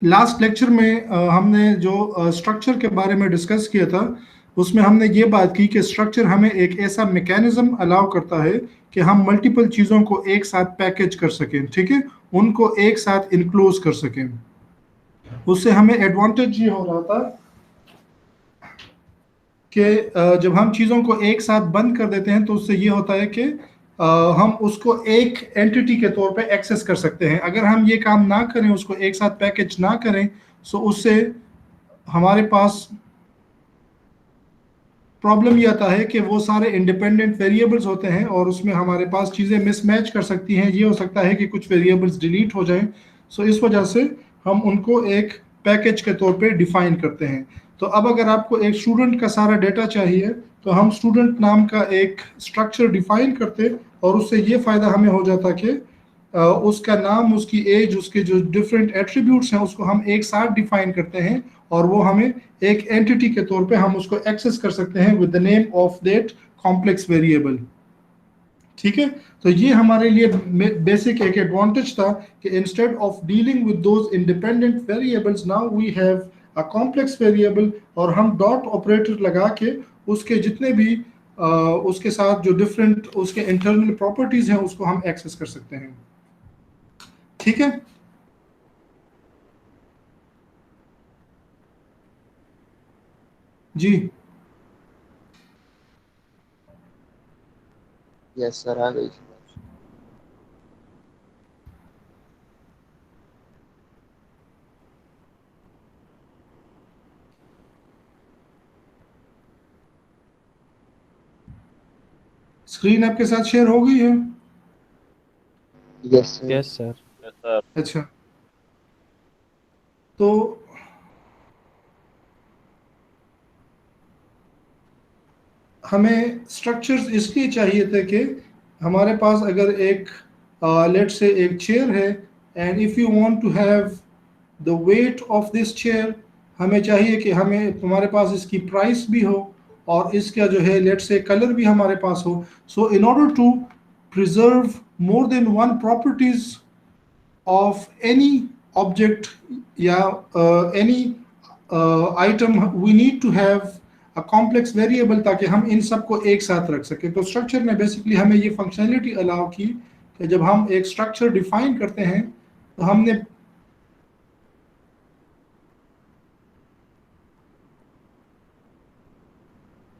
Last lecture में हमने जो स्ट्रक्चर के बारे में डिस्कस किया था, उसमें हमने ये बात की कि स्ट्रक्चर हमें एक ऐसा मैकेनिज्म अलाउ करता है कि हम मल्टीपल चीज़ों को एक साथ पैकेज कर सकें, ठीक है, उनको एक साथ इनक्लोज कर सकें। उससे हमें एडवांटेज ये हो रहा था कि जब हम चीज़ों को एक साथ बंद कर देते हैं तो उससे ये होता है कि हम उसको एक एंटिटी के तौर पे एक्सेस कर सकते हैं। अगर हम ये काम ना करें, उसको एक साथ पैकेज ना करें, तो उससे हमारे पास प्रॉब्लम ये आता है कि वो सारे इंडिपेंडेंट वेरिएबल्स होते हैं और उसमें हमारे पास चीज़ें मिसमैच कर सकती हैं। ये हो सकता है कि कुछ वेरिएबल्स डिलीट हो जाएं, सो इस वजह से हम उनको एक पैकेज के तौर पे डिफाइन करते हैं। तो अब अगर आपको एक स्टूडेंट का सारा डेटा चाहिए, तो हम स्टूडेंट नाम का एक स्ट्रक्चर डिफाइन करते, और उससे ये फ़ायदा हमें हो जाता कि उसका नाम, उसकी एज, उसके जो डिफरेंट एट्रीब्यूट्स हैं, उसको हम एक साथ डिफाइन करते हैं, और वो हमें एक एंटिटी के तौर पे हम उसको एक्सेस कर सकते हैं with the name of that complex variable. ठीक है, तो ये हमारे लिए बेसिक एक एडवांटेज था कि instead of dealing with those independent variables, now we have a complex variable, और हम डॉट ऑपरेटर लगा के उसके जितने भी उसके साथ जो डिफरेंट उसके इंटरनल प्रॉपर्टीज हैं उसको हम एक्सेस कर सकते हैं। ठीक है, जी। यस सर, आ गई समझ। स्क्रीन आपके साथ शेयर हो गई है? Yes sir. Yes sir. अच्छा, तो हमें स्ट्रक्चर्स इसलिए चाहिए थे कि हमारे पास अगर एक लेट से एक चेयर है, and if you want to have the weight of this chair, हमें चाहिए कि हमें हमारे पास इसकी प्राइस भी हो और इसका जो है लेट से कलर भी हमारे पास हो। So in order to preserve more than one properties of any object, yeah, any item, we need to have a complex variable ताकि हम इन सबको एक साथ रख सकें। तो स्ट्रक्चर ने बेसिकली हमें ये फंक्शनलिटी अलाउ की कि जब हम एक स्ट्रक्चर डिफाइन करते हैं तो हमने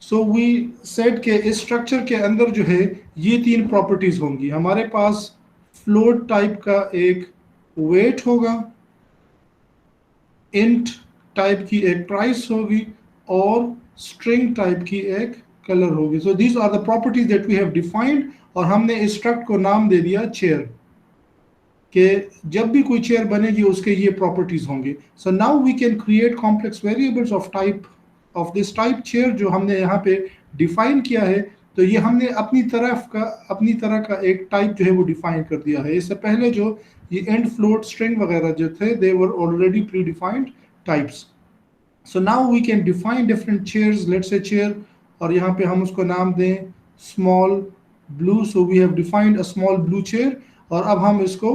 सो वी सेट के इस स्ट्रक्चर के अंदर जो है ये तीन प्रॉपर्टीज होंगी। हमारे पास फ्लोट टाइप का एक वेट होगा, इंट टाइप की एक प्राइस होगी, और स्ट्रिंग टाइप की एक कलर होगी। So these are the properties that we have defined, और हमने इस स्ट्रक्ट को नाम दे दिया चेयर, कि जब भी कोई चेयर बनेगी उसके ये प्रॉपर्टीज होंगे। So now we can create complex variables of type of this type chair जो हमने यहाँ पे डिफाइन किया है। तो ये हमने अपनी तरह का एक टाइप जो है वो डिफाइन कर दिया है। इससे पहले जो ये एंड फ्लोट स्ट्रिंग वगैरह जो थे, they were already predefined types. So now we can define different chairs, let's say chair, और यहाँ पे हम उसको नाम दें small blue. So we have defined a small blue chair, और अब हम इसको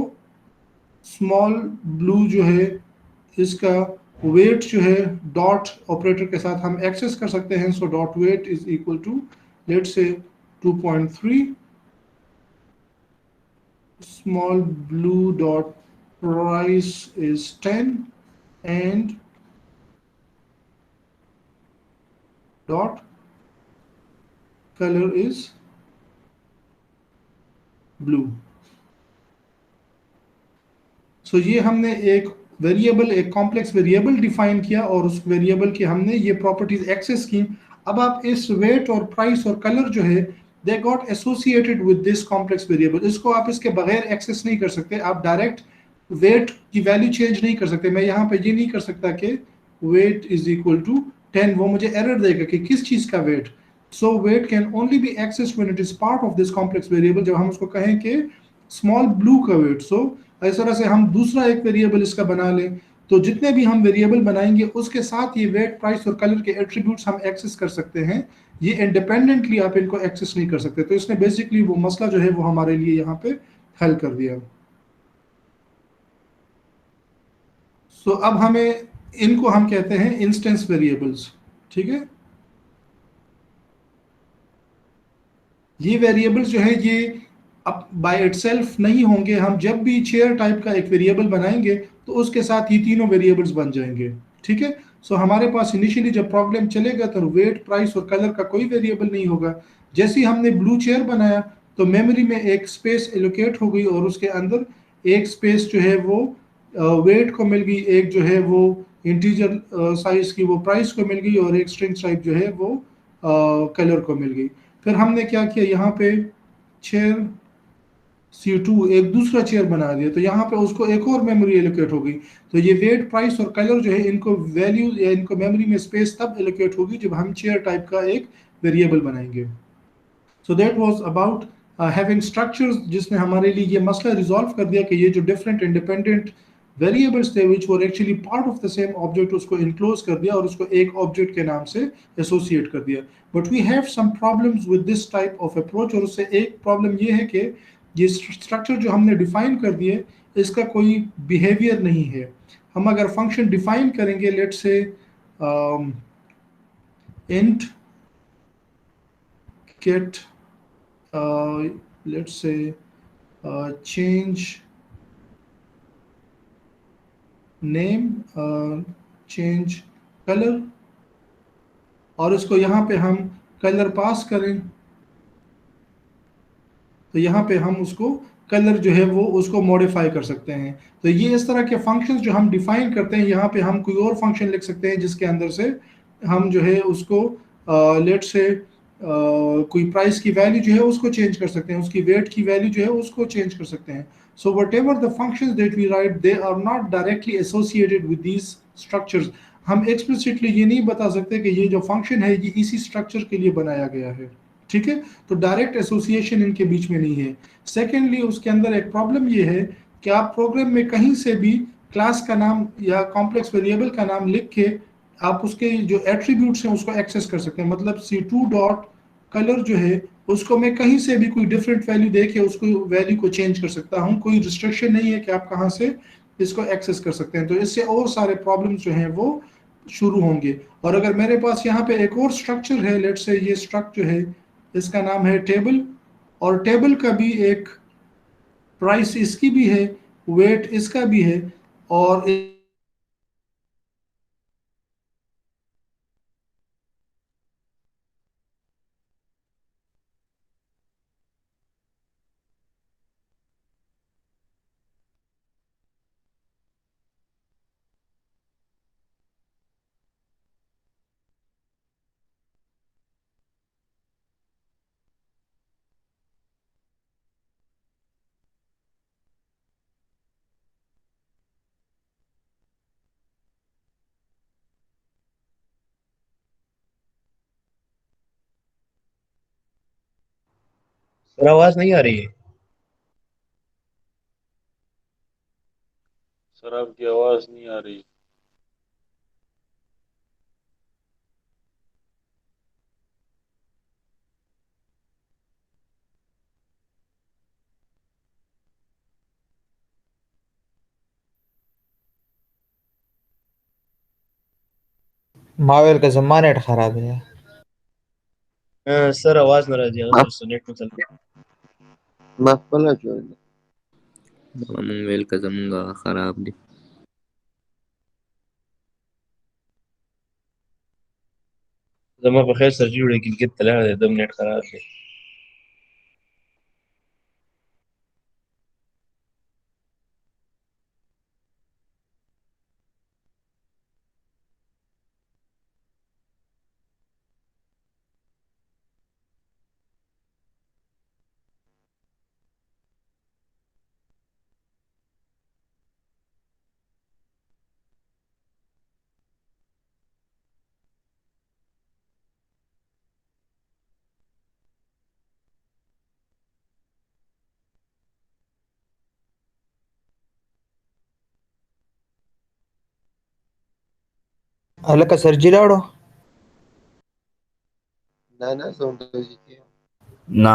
स्मॉल ब्लू जो है इसका वेट जो है डॉट ऑपरेटर के साथ हम एक्सेस कर सकते हैं। So dot weight is equal to let's say 2.3, small blue dot price is 10, and dot color is blue. सो ये हमने एक वेरिएबल, एक कॉम्प्लेक्स वेरिएबल डिफाइन किया, और उस वेरिएबल की हमने ये प्रॉपर्टीज एक्सेस की। अब आप इस वेट और प्राइस और कलर जो है, they got associated with this complex variable. इसको आप इसके बगैर एक्सेस नहीं कर सकते। आप डायरेक्ट वेट की वैल्यू चेंज नहीं कर सकते। मैं यहाँ पे ये नहीं कर सकता कि वेट इज इक्वल टू 10, वो मुझे एरर देगा कि किस चीज़ का weight. So weight can only be access when it is part of this complex variable, जब हम उसको कहें कि स्मॉल ब्लू का वेट। सो इस तरह से हम दूसरा एक वेरिएबल इसका बना लें, तो जितने भी हम वेरिएबल बनाएंगे उसके साथ ये वेट, प्राइस और कलर के एट्रीब्यूट्स हम एक्सेस कर सकते हैं। ये इंडिपेंडेंटली आप इनको एक्सेस नहीं कर सकते। तो इसने बेसिकली वो मसला जो है वो हमारे लिए यहाँ पे हल कर दिया। सो अब हमें इनको हम कहते हैं इंस्टेंस वेरिएबल्स, ठीक है। ये वेरिएबल्स जो है ये अब बाय इटसेल्फ नहीं होंगे, हम जब भी चेयर टाइप का एक वेरिएबल बनाएंगे तो उसके साथ ये तीनों वेरिएबल्स बन जाएंगे, ठीक है। सो हमारे पास इनिशियली जब प्रॉब्लम चलेगा तो वेट, प्राइस और कलर का कोई वेरिएबल नहीं होगा। जैसे ही हमने ब्लू चेयर बनाया तो मेमोरी में एक स्पेस एलोकेट हो गई और उसके अंदर एक स्पेस जो है वो वेट को मिल गई, एक जो है वो इंटीजर साइज की वो प्राइस को मिल गई, और एक स्ट्रिंग टाइप जो है वो कलर को मिल गई। फिर हमने क्या किया, यहाँ पे चेयर C2 एक दूसरा चेयर बना दिया, तो यहाँ पे उसको एक और मेमोरी एलोकेट हो गई। तो ये वेट, प्राइस और कलर जो है इनको वैल्यू या इनको मेमोरी में स्पेस तब एलोकेट होगी जब हम चेयर टाइप का एक वेरिएबल बनाएंगे। सो that was about having structures, जिसने हमारे लिए ये मसला रिजॉल्व कर दिया कि ये जो डिफरेंट इंडिपेंडेंट वेरिएबल्स थे which were actually part of the same object, उसको इनक्लोज कर दिया और उसको एक ऑब्जेक्ट के नाम से एसोसिएट कर दिया। But we have some problems with this type of approach, और उससे एक प्रॉब्लम ये है कि ये स्ट्रक्चर जो हमने डिफाइन कर दिए इसका कोई बिहेवियर नहीं है। हम अगर फंक्शन डिफाइन करेंगे, let's say int get, let's say change name, change color, और इसको यहाँ पे हम कलर पास करें, तो यहाँ पे हम उसको कलर जो है वो उसको मॉडिफाई कर सकते हैं। तो ये इस तरह के फंक्शंस जो हम डिफाइन करते हैं, यहाँ पे हम कोई और फंक्शन लिख सकते हैं जिसके अंदर से हम जो है उसको लेट से कोई प्राइस की वैल्यू जो है उसको चेंज कर सकते हैं, उसकी वेट की वैल्यू जो है उसको चेंज कर सकते हैं। So whatever the functions that we write they are not directly associated with these structures. हम एक्सप्लिसिटली ये नहीं बता सकते कि ये जो फंक्शन है ये इसी स्ट्रक्चर के लिए बनाया गया है, ठीक है। तो डायरेक्ट एसोसिएशन इनके बीच में नहीं है। सेकेंडली उसके अंदर एक प्रॉब्लम ये है कि आप प्रोग्राम में कहीं से भी क्लास का नाम या कॉम्प्लेक्स वेरिएबल का नाम लिख के आप उसके जो एट्रीब्यूट्स हैं उसको एक्सेस कर सकते हैं। मतलब C2 डॉट कलर जो है उसको मैं कहीं से भी कोई डिफरेंट वैल्यू दे के उसको वैल्यू को चेंज कर सकता हूँ, कोई रिस्ट्रिक्शन नहीं है कि आप कहाँ से इसको एक्सेस कर सकते हैं। तो इससे और सारे प्रॉब्लम्स जो हैं वो शुरू होंगे। और अगर मेरे पास यहाँ पे एक और स्ट्रक्चर है, लेट से ये स्ट्रक्चर जो है इसका नाम है टेबल, और टेबल का भी एक प्राइस इसकी भी है, वेट इसका भी है, और सर आवाज नहीं आ रही है। सर आपकी आवाज नहीं आ रही। मावेल का जम्मा नेट खराब है। सर आवाज नाराज है माफ सर नेट में चल रहा माफ करा जो है। मंगवेल का जमगा खराब दी। जमा बखैर सर जी उड़े किल तला दम नेट खराब है। अलग का सर्जी लाड़ो ना ना सोन तो जी के ना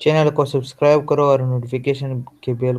चैनल को सब्सक्राइब करो और नोटिफिकेशन के बेल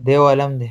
देव आलम दे.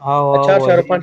आओ आओ 4-5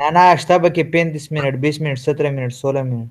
ना ना अष्टा के 35 minute 20 minute 17 minute 16 minute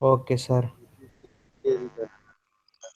okay sir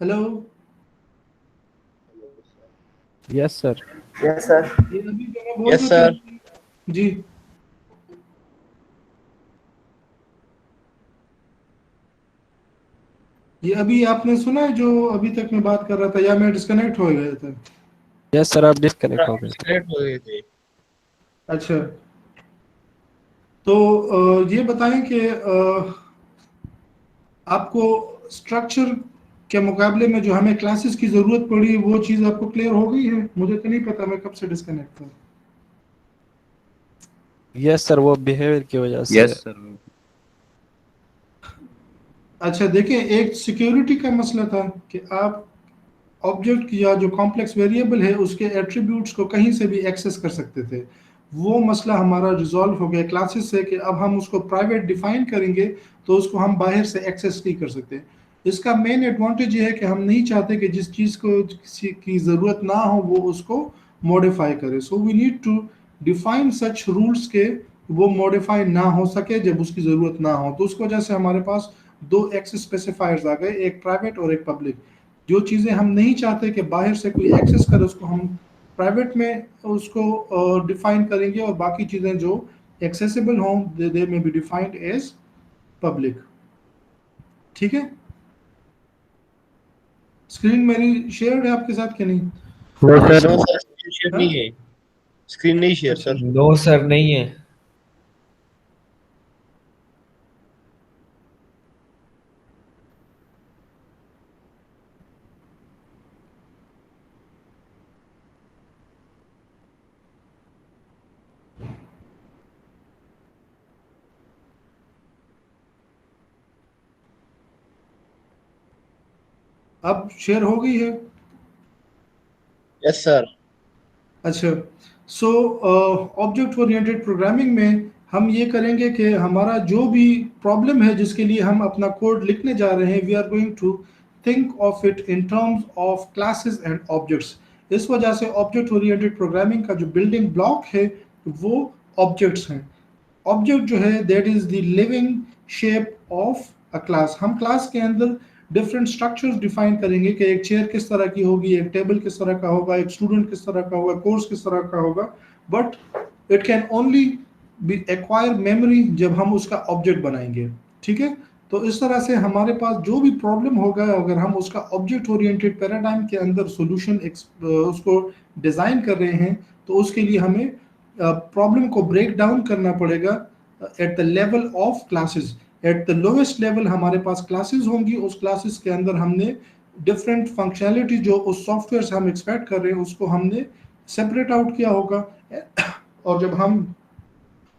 hello yes sir. ये अभी जो मैं बोल यस रहा था सर. जी ये अभी आपने सुना है जो अभी तक मैं बात कर रहा था या मैं डिस्कनेक्ट हो गया था? यस सर आप डिस्कनेक्ट हो गए. डिस्कनेक्ट हो गए थे. अच्छा तो ये बताएं कि आपको स्ट्रक्चर के मुकाबले में जो हमें क्लासेस की जरूरत पड़ी वो चीज आपको क्लियर हो गई है? मुझे तो नहीं पता मैं कब से डिस्कनेक्ट था. यस सर वो बिहेवियर की वजह से. Yes sir. अच्छा देखिए एक सिक्योरिटी का मसला था कि आप ऑब्जेक्ट या जो कॉम्प्लेक्स वेरिएबल है उसके एट्रीब्यूट्स को कहीं से भी एक्सेस कर सकते थे. वो मसला हमारा रिजॉल्व हो गया क्लासेस से कि अब हम उसको प्राइवेट डिफाइन करेंगे तो उसको हम बाहर से एक्सेस नहीं कर सकते. इसका मेन एडवांटेज ये है कि हम नहीं चाहते कि जिस चीज़ को किसी की ज़रूरत ना हो वो उसको मॉडिफाई करे. So we need to define such rules के वो मॉडिफाई ना हो सके जब उसकी ज़रूरत ना हो. तो उस वजह से हमारे पास दो एक्सेस स्पेसिफायर्स आ गए, एक प्राइवेट और एक पब्लिक. जो चीज़ें हम नहीं चाहते कि बाहर से कोई एक्सेस करे उसको हम प्राइवेट में उसको डिफाइन करेंगे और बाकी चीज़ें जो एक्सेसिबल हों दे में बी डिफाइंड एज पब्लिक. ठीक है, स्क्रीन मेरी शेयर है आपके साथ कि नहीं? नो सर शेयर नहीं है. स्क्रीन नहीं शेयर सर. नो सर नहीं है. अब शेयर हो गई है? Yes sir. अच्छा सो ऑब्जेक्ट ओरिएंटेड प्रोग्रामिंग में हम ये करेंगे कि हमारा जो भी प्रॉब्लम है जिसके लिए हम अपना कोड लिखने जा रहे हैं we are going to think of it in terms of classes and objects. इस वजह से ऑब्जेक्ट ओरिएंटेड प्रोग्रामिंग का जो बिल्डिंग ब्लॉक है वो ऑब्जेक्ट्स हैं. ऑब्जेक्ट जो है that is the living shape of a class. हम क्लास के अंदर डिफरेंट स्ट्रक्चर्स डिफाइन करेंगे कि एक चेयर किस तरह की होगी, एक टेबल किस तरह का होगा, एक स्टूडेंट किस तरह का होगा, कोर्स किस तरह का होगा. But it can only be acquire memory जब हम उसका ऑब्जेक्ट बनाएंगे. ठीक है, तो इस तरह से हमारे पास जो भी प्रॉब्लम होगा, अगर हम उसका ऑब्जेक्ट ओरिएंटेड पैराडाइम के अंदर सॉल्यूशन उसको डिज़ाइन कर रहे हैं, तो उसके लिए हमें प्रॉब्लम को ब्रेक डाउन करना पड़ेगा at the level of classes. At the lowest level हमारे पास क्लासेस होंगी, उस क्लासेस के अंदर हमने डिफरेंट फंक्शनैलिटी जो उस सॉफ्टवेयर से हम एक्सपेक्ट कर रहे हैं उसको हमने सेपरेट आउट किया होगा। और जब हम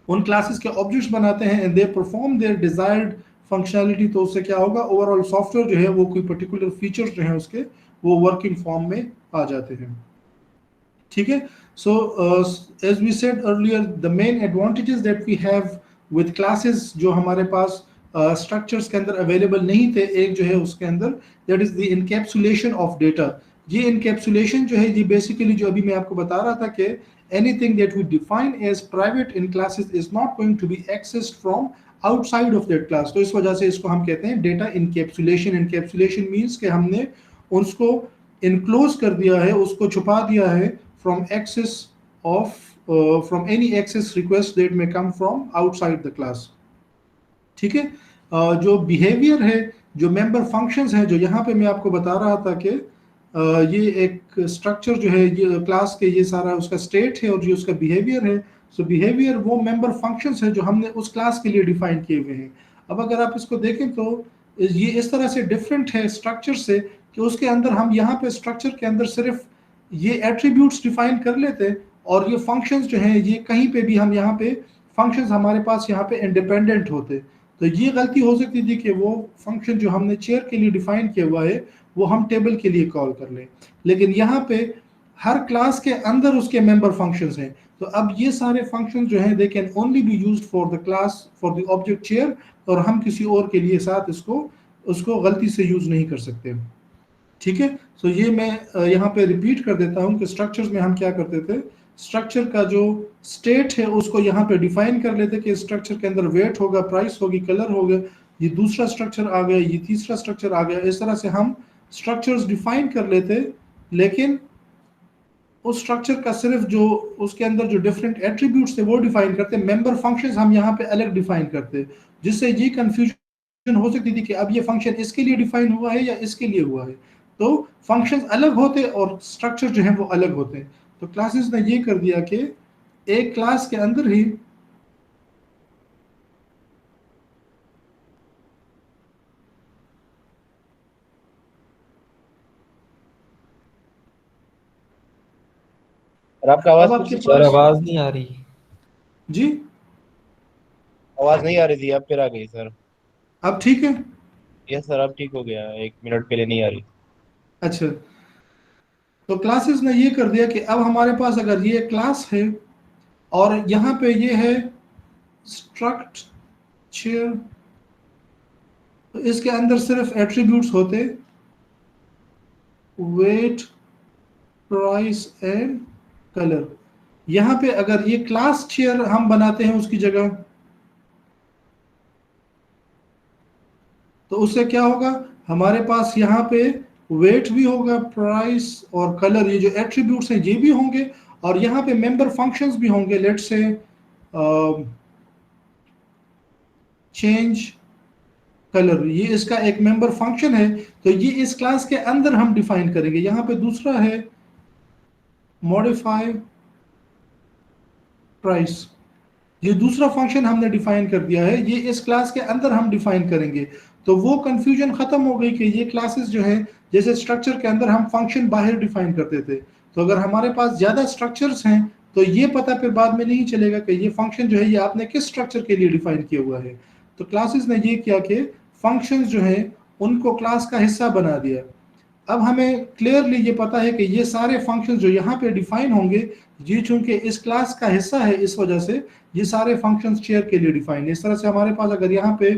उन क्लासेस के ऑब्जेक्ट्स बनाते हैं and they perform their desired functionality, तो उससे क्या होगा, ओवरऑल सॉफ्टवेयर जो है वो कोई पर्टिकुलर फीचर्स जो है उसके वो वर्किंग फॉर्म में आ जाते हैं। ठीक है, so as we said earlier, the main advantages that we have with classes जो हमारे पास स्ट्रक्चर्स के अंदर अवेलेबल नहीं थे, एक जो है उसके अंदर that is the encapsulation of data. ये इनकैप्सुलेशन जो है ये बेसिकली जो अभी मैं आपको बता रहा था कि anything that we define as private in classes is not going to be accessed from outside of that class। तो इस वजह से इसको हम कहते हैं डेटा इनकैप्सुलेशन। इनकैप्सुलेशन मींस कि हमने उसको इनक्लोज कर दिया है, उसको छुपा दिया है from access of from any access request that may come from outside the class। ठीक है, जो बिहेवियर है, जो मेंबर फंक्शंस हैं, जो यहाँ पे मैं आपको बता रहा था कि ये एक स्ट्रक्चर जो है ये क्लास के ये सारा उसका स्टेट है और ये उसका बिहेवियर है। सो बिहेवियर वो मेंबर फंक्शंस है जो हमने उस क्लास के लिए डिफाइन किए हुए हैं। अब अगर आप इसको देखें तो ये इस तरह से डिफरेंट है स्ट्रक्चर से कि उसके अंदर हम यहाँ पे स्ट्रक्चर के अंदर सिर्फ ये एट्रीब्यूट्स डिफाइन कर लेते और ये फंक्शंस जो हैं ये कहीं पे भी हम यहाँ पे फंक्शंस हमारे पास यहाँ पे इंडिपेंडेंट होते। तो ये गलती हो सकती थी कि वो फंक्शन जो हमने चेयर के लिए डिफाइन किया हुआ है वो हम टेबल के लिए कॉल कर लें, लेकिन यहाँ पे हर क्लास के अंदर उसके मेंबर फंक्शंस हैं। तो अब ये सारे फंक्शंस जो हैं they can only be used for the class for the object chair, और हम किसी और के लिए साथ उसको गलती से यूज नहीं कर सकते। ठीक है, सो ये मैं यहाँ पे रिपीट कर देता हूँ कि स्ट्रक्चर्स में हम क्या करते थे, स्ट्रक्चर का जो स्टेट है उसको यहाँ पे डिफाइन कर लेते कि स्ट्रक्चर के अंदर वेट होगा, प्राइस होगी, कलर होगा, ये दूसरा स्ट्रक्चर आ गया, ये तीसरा स्ट्रक्चर आ गया। इस तरह से हम स्ट्रक्चर्स डिफाइन कर लेते, लेकिन उस स्ट्रक्चर का सिर्फ जो उसके अंदर जो डिफरेंट एट्रीब्यूट्स थे वो डिफाइन करते, मेंबर फंक्शंस हम यहाँ पे अलग डिफाइन करते, जिससे ये कंफ्यूजन हो सकती थी कि अब ये फंक्शन इसके लिए डिफाइन हुआ है या इसके लिए हुआ है। तो फंक्शंस अलग होते और स्ट्रक्चर जो है वो अलग होते। तो क्लासेस ने ये कर दिया कि एक क्लास के अंदर ही और आपका आवाज अब आपके सर आवाज नहीं आ रही जी, आवाज नहीं आ रही थी, अब फिर आ गई सर। अब ठीक है। यस सर, अब ठीक हो गया, 1 मिनट पहले नहीं आ रही। अच्छा, तो क्लासेस ने ये कर दिया कि अब हमारे पास अगर ये क्लास है और यहाँ पे ये है स्ट्रक्चर, तो इसके अंदर सिर्फ एट्रीब्यूट्स होते वेट, प्राइस एंड कलर। यहाँ पे अगर ये क्लास चेयर हम बनाते हैं उसकी जगह, तो उससे क्या होगा, हमारे पास यहाँ पे वेट भी होगा, प्राइस और कलर, ये जो एट्रीब्यूट्स हैं ये भी होंगे, और यहाँ पे मेंबर फंक्शंस भी होंगे। लेट्स से चेंज कलर, ये इसका एक मेंबर फंक्शन है, तो ये इस क्लास के अंदर हम डिफाइन करेंगे। यहाँ पे दूसरा है मॉडिफाई प्राइस, ये दूसरा फंक्शन हमने डिफाइन कर दिया है, ये इस क्लास के अंदर हम डिफाइन करेंगे। तो वो कंफ्यूजन खत्म हो गई कि ये क्लासेस जो है, जैसे स्ट्रक्चर के अंदर हम फंक्शन बाहर डिफाइन करते थे, तो अगर हमारे पास ज्यादा स्ट्रक्चर्स हैं तो ये पता फिर बाद में नहीं चलेगा कि ये फंक्शन जो है ये आपने किस स्ट्रक्चर के लिए डिफाइन किया हुआ है। तो क्लासेस ने ये किया कि फंक्शंस जो है उनको क्लास का हिस्सा बना दिया। अब हमें क्लियरली ये पता है कि ये सारे फंक्शंस जो यहाँ पे डिफाइन होंगे, ये चूंकि इस क्लास का हिस्सा है, इस वजह से ये सारे फंक्शंस चेयर के लिए डिफाइन है। इस तरह से हमारे पास अगर यहाँ पे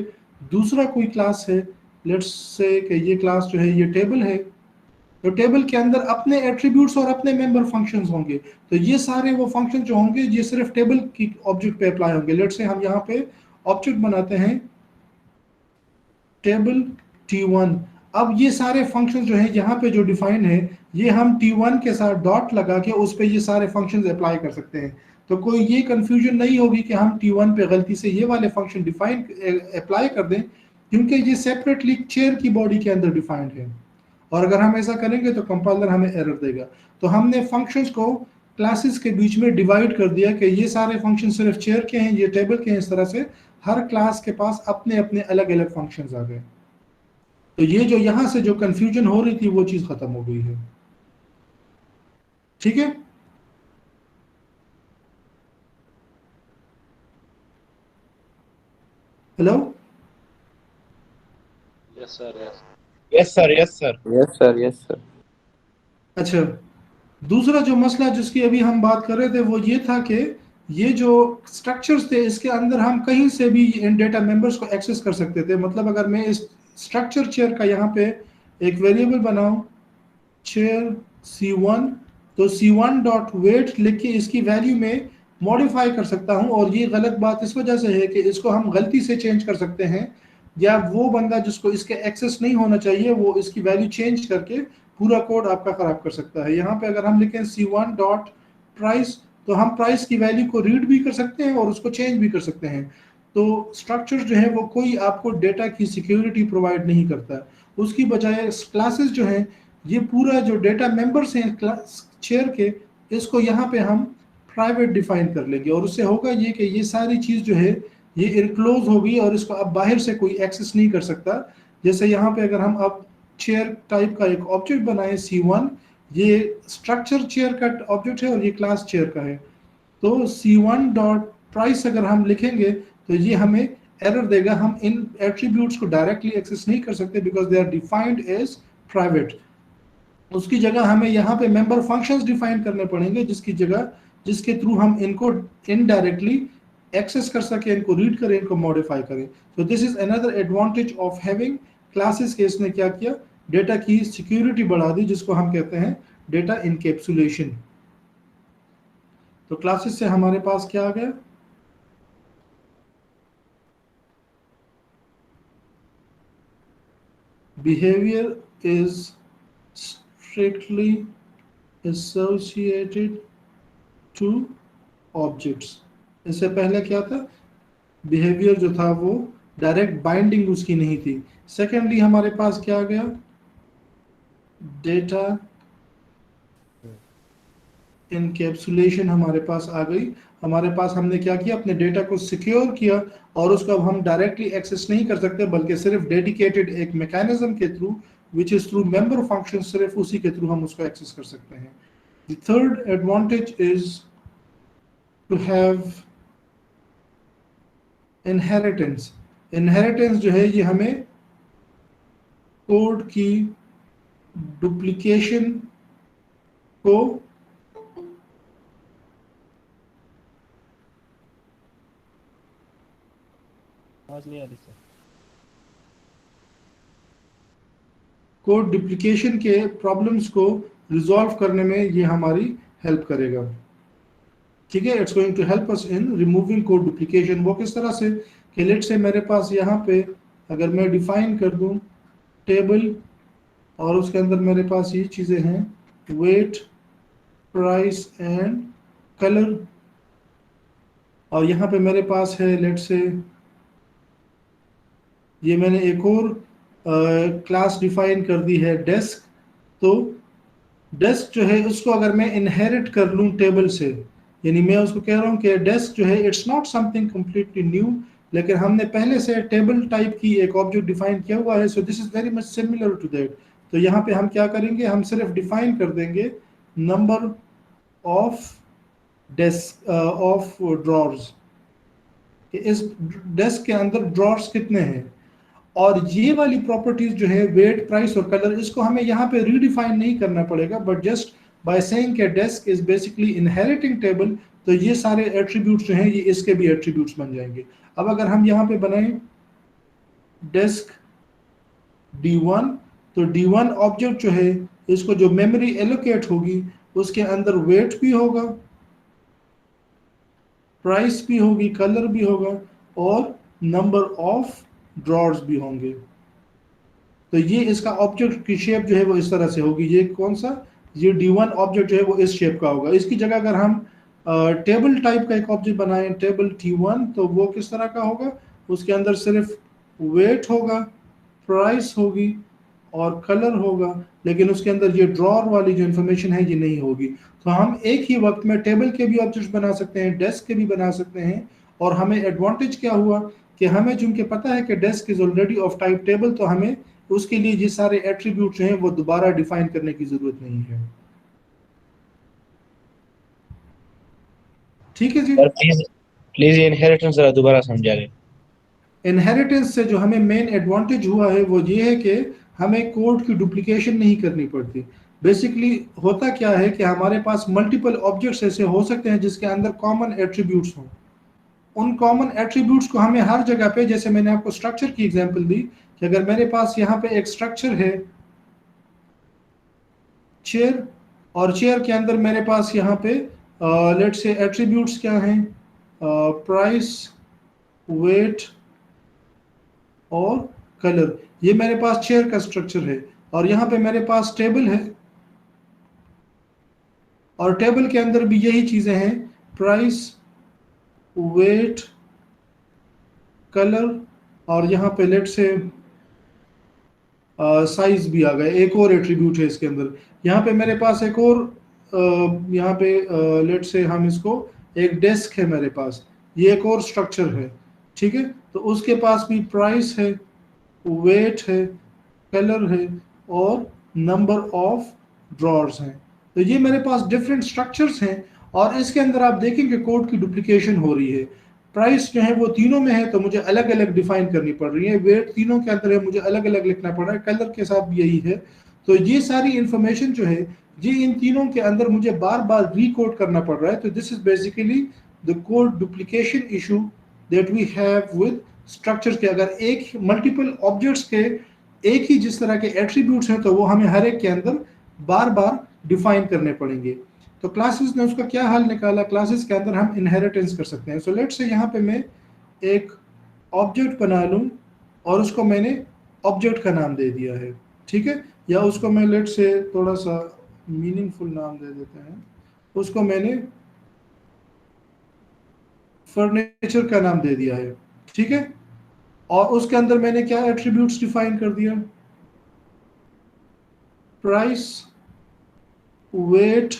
दूसरा कोई क्लास है, लेट्स से कि ये क्लास जो है ये टेबल है, तो टेबल के अंदर अपने एट्रीब्यूट्स और अपने मेंबर फंक्शंस होंगे, तो ये सारे वो फंक्शन जो होंगे ये सिर्फ टेबल की ऑब्जेक्ट पे अप्लाई होंगे। लेट्स से हम यहाँ पे ऑब्जेक्ट बनाते हैं टेबल T1। अब ये सारे फंक्शंस जो है यहाँ पे जो डिफाइन है, ये हम T1 के साथ डॉट लगा के उस पे ये सारे फंक्शंस अप्लाई कर सकते हैं। तो कोई ये कंफ्यूजन नहीं होगी कि हम T1 पे गलती से ये वाले फंक्शन डिफाइन अप्लाई कर दें, क्योंकि ये सेपरेटली चेयर की बॉडी के अंदर डिफाइंड है। और अगर हम ऐसा करेंगे तो कंपाइलर हमें एरर देगा। तो हमने फंक्शंस को क्लासेस के बीच में डिवाइड कर दिया कि ये सारे फंक्शन सिर्फ चेयर के हैं, ये टेबल के हैं। इस तरह से हर क्लास के पास अपने अपने अलग अलग फंक्शंस आ गए। तो ये जो यहाँ से जो कंफ्यूजन हो रही थी वो चीज़ खत्म हो गई है। ठीक है, hello. Yes sir yes. Yes sir, yes sir. Yes sir, yes sir. अच्छा, दूसरा जो मसला जिसकी अभी हम बात कर रहे थे वो ये था कि ये जो स्ट्रक्चर्स थे इसके अंदर हम कहीं से भी इन डेटा मेंबर्स को एक्सेस कर सकते थे। मतलब अगर मैं इस स्ट्रक्चर चेयर का यहाँ पे एक वेरिएबल बनाऊं चेयर C1, तो C1 डॉट वेट लिख के इसकी वैल्यू में मॉडिफाई कर सकता हूं। और ये गलत बात इस वजह से है कि इसको हम गलती से चेंज कर सकते हैं, या वो बंदा जिसको इसके एक्सेस नहीं होना चाहिए वो इसकी वैल्यू चेंज करके पूरा कोड आपका खराब कर सकता है। यहाँ पे अगर हम लिखें C1 डॉट प्राइस, तो हम प्राइस की वैल्यू को रीड भी कर सकते हैं और उसको चेंज भी कर सकते हैं। तो स्ट्रक्चर जो है वो कोई आपको डेटा की सिक्योरिटी प्रोवाइड नहीं करता। उसकी बजाय क्लासेस जो हैं, ये पूरा जो डेटा मेंबर्स हैं क्लास चेयर के, इसको यहाँ पे हम प्राइवेट डिफाइन कर लेंगे। और उससे होगा ये कि ये सारी चीज़ जो है ये इनक्लोज होगी और इसको अब बाहर से कोई एक्सेस नहीं कर सकता। जैसे यहाँ पे अगर हम अब चेयर टाइप का एक ऑब्जेक्ट बनाए C1, ये स्ट्रक्चर चेयर का ऑब्जेक्ट है और ये क्लास चेयर का है। तो C1 डॉट प्राइस अगर हम लिखेंगे तो ये हमें एरर देगा। हम इन एट्रीब्यूट्स को डायरेक्टली एक्सेस नहीं कर सकते because they are defined as private. उसकी जगह हमें यहाँ पे मेंबर फंक्शंस डिफाइन करने पड़ेंगे जिसके थ्रू हम इनको इनडायरेक्टली एक्सेस कर सके, इनको रीड करें, इनको मॉडिफाई करें। तो this is another advantage of having classes के। इसने क्या किया, डेटा की सिक्योरिटी बढ़ा दी, जिसको हम कहते हैं डेटा इनकैप्सुलेशन। तो क्लासेस से हमारे पास क्या आ गया, behaviour is strictly associated to objects। इससे पहले क्या था, बिहेवियर जो था वो डायरेक्ट बाइंडिंग उसकी नहीं थी। सेकेंडली हमारे पास क्या आ गया, डेटा इनकैप्सुलेशन हमारे पास आ गई। हमारे पास हमने क्या किया, अपने डेटा को सिक्योर किया और उसको अब हम डायरेक्टली एक्सेस नहीं कर सकते बल्कि सिर्फ डेडिकेटेड एक मैकेनिज्म के through which is through member function, सिर्फ उसी के थ्रू हम उसको एक्सेस कर सकते हैं। The third advantage is to have inheritance। inheritance जो है ये हमें कोड की डुप्लीकेशन को आवाज नहीं आ रही सर। कोड डुप्लीकेशन के प्रॉब्लम्स को रिजॉल्व करने में ये हमारी हेल्प करेगा। ठीक है, it's going to help us in removing code duplication. वो किस तरह से कि लेट से मेरे पास यहाँ पे अगर मैं डिफाइन कर दूँ टेबल और उसके अंदर मेरे पास ये चीज़ें हैं वेट, प्राइस एंड कलर, और यहाँ पे मेरे पास है लेट से ये मैंने एक और क्लास डिफाइन कर दी है डेस्क। तो डेस्क जो है उसको अगर मैं इनहेरिट कर लूँ टेबल से, यानी मैं उसको कह रहा हूँ कि डेस्क जो है it's not something completely new, लेकिन हमने पहले से टेबल टाइप की एक ऑब्जेक्ट डिफाइन किया हुआ है। So this is very much similar to that. तो यहाँ पे हम क्या करेंगे, हम सिर्फ डिफाइन कर देंगे number of desk of drawers, इस डेस्क के अंदर ड्रॉर्स कितने हैं। और ये वाली प्रॉपर्टीज जो है वेट, प्राइस और कलर, इसको हमें यहाँ पे रीडिफाइन नहीं करना पड़ेगा, बट जस्ट बाय सेइंग कि desk is basically inheriting table, तो ये सारे एट्रीब्यूट्स जो हैं ये इसके भी एट्रीब्यूट्स बन जाएंगे। अब अगर हम यहाँ पे बनाएं डेस्क D1, तो D1 ऑब्जेक्ट जो है इसको जो मेमोरी एलोकेट होगी उसके अंदर वेट भी होगा, प्राइस भी होगी, कलर भी होगा और नंबर ऑफ ड्रॉर्स भी होंगे। तो ये इसका ऑब्जेक्ट की शेप जो है वो इस तरह से होगी। ये कौन सा, ये D1 ऑब्जेक्ट जो है वो इस शेप का होगा। इसकी जगह अगर हम टेबल टाइप का एक ऑब्जेक्ट बनाएं टेबल T1, तो वो किस तरह का होगा, उसके अंदर सिर्फ वेट होगा, प्राइस होगी और कलर होगा, लेकिन उसके अंदर ये ड्रॉर वाली जो इन्फॉर्मेशन है ये नहीं होगी। तो हम एक ही वक्त में टेबल के भी ऑब्जेक्ट्स बना सकते हैं, डेस्क के भी बना सकते हैं। और हमें एडवांटेज क्या हुआ कि हमें चूंकि पता है कि desk is already of type table, तो हमें उसके लिए ये सारे एट्रीब्यूट्स हैं वो दोबारा डिफाइन करने की जरूरत नहीं है। ठीक है जी। और प्लीज प्लीज ये इनहेरिटेंस जरा दोबारा समझा दें। इनहेरिटेंस से जो हमें मेन एडवांटेज हुआ है वो ये है कि हमें कोड की डुप्लीकेशन नहीं करनी पड़ती। बेसिकली होता क्या है कि हमारे पास मल्टीपल ऑब्जेक्ट्स ऐसे हो सकते हैं जिसके अंदर कॉमन एट्रीब्यूट्स हों। उन कॉमन एट्रीब्यूट्स को हमें हर जगह पे, जैसे मैंने आपको स्ट्रक्चर की एग्जांपल दी कि अगर मेरे पास यहाँ पे एक स्ट्रक्चर है चेयर, और चेयर के अंदर मेरे पास यहाँ पे लेट्स से एट्रीब्यूट्स क्या हैं, प्राइस, वेट और कलर। ये मेरे पास चेयर का स्ट्रक्चर है। और यहाँ पे मेरे पास टेबल है और टेबल के अंदर भी यही चीजें हैं, प्राइस, वेट, कलर और यहाँ पे लेट से साइज भी आ गया, एक और एट्रीब्यूट है इसके अंदर। यहाँ पे मेरे पास एक और यहाँ पे लेट से हम इसको एक डेस्क है मेरे पास, ये एक और स्ट्रक्चर है। ठीक है, तो उसके पास भी प्राइस है, वेट है, कलर है और नंबर ऑफ ड्रॉर्स हैं। तो ये मेरे पास डिफरेंट स्ट्रक्चर्स हैं और इसके अंदर आप देखेंगे कोड की डुप्लीकेशन हो रही है। प्राइस जो है वो तीनों में है तो मुझे अलग अलग डिफाइन करनी पड़ रही है, वेट तीनों के अंदर है मुझे अलग अलग लिखना पड़ रहा है, कलर के साथ भी यही है। तो ये सारी इंफॉर्मेशन जो है ये इन तीनों के अंदर मुझे बार बार रिकोड करना पड़ रहा है। तो this is basically the code duplication issue that we have with structures के। अगर एक मल्टीपल ऑब्जेक्ट्स के एक ही जिस तरह के एट्रीब्यूट्स हैं तो वो हमें हर एक के अंदर बार बार डिफाइन करने पड़ेंगे। तो क्लासेस ने उसका क्या हल निकाला, क्लासेस के अंदर हम इनहेरिटेंस कर सकते हैं। सो लेट्स से यहाँ पे मैं एक ऑब्जेक्ट बना लूँ और उसको मैंने ऑब्जेक्ट का नाम दे दिया है, ठीक है, या उसको मैं लेट्स से थोड़ा सा मीनिंगफुल नाम दे देते हैं, उसको मैंने फर्नीचर का नाम दे दिया है। ठीक है, और उसके अंदर मैंने क्या एट्रीब्यूट्स डिफाइन कर दिया, प्राइस, वेट